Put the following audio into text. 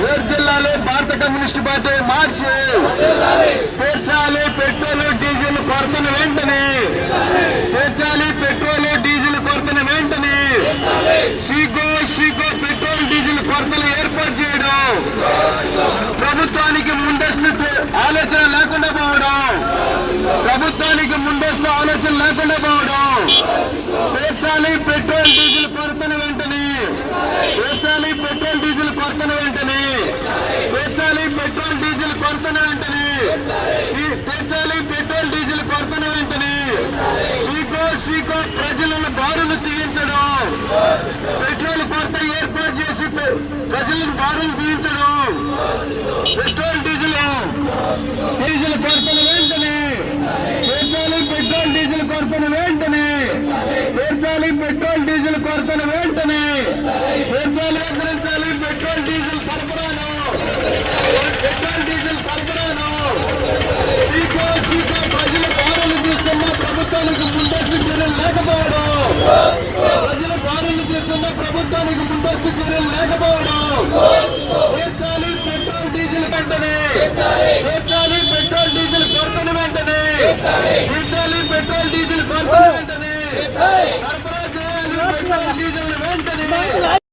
వర్ధిల్లాలి భారత communist party మార్చి తీర్చాలి పెట్రోల్ డీజిల్ కొరతను వెంటనే తీర్చాలి పెట్రోల్ డీజిల్ కొరతను వెంటనే సీకో పెట్రోల్ డీజిల్ కొరతలు ఏర్పాటు చేయడం ప్రభుత్వానికి ముందస్తు ఆలోచన లేకుండా పోవడం ప్రభుత్వానికి ముందస్తు ఆలోచన లేకుండా పోవడం తీర్చాలి పెట్రోల్ డీజిల్ కొరతను వెంటనే తీర్చాలి పెట్రోల్ డీజిల్ కొరతను వెంటనే తీర్చాలి పెట్రోల్ డీజిల్ కొరతను వెంటనే తీర్చాలి పెట్రోల్ డీజిల్ కొరతను వెంటనే సీకో ప్రజలను బారులు తీయించడం పెట్రోల్ కొరత ఏర్పాటు చేసి ప్రజలను బారులు తీయించడం పెట్రోల్ డీజిల్ కొరతను వెంటనే తీర్చాలి పెట్రోల్ డీజిల్ కొరతను వెంటనే తీర్చాలి పెట్రోల్ డీజిల్ కొరతను వెంటనే తీర్చాలి పెట్రోల్ డీజిల్ సరఫరాను సీకో ప్రజలు బారులు తీస్తున్న ప్రభుత్వానికి ముందస్తు చర్యలు లేకపోవడం ప్రజలు బారులు తీస్తున్న ప్రభుత్వానికి ముందస్తు చర్యలు లేకపోవడం తీర్చాలి పెట్రోల్ డీజిల్ వెంటనే తీర్చాలి పెట్రోల్ డీజిల్ కొరతను వెంటనే తీర్చాలి పెట్రోల్ డీజిల్ కొరతను వెంటనే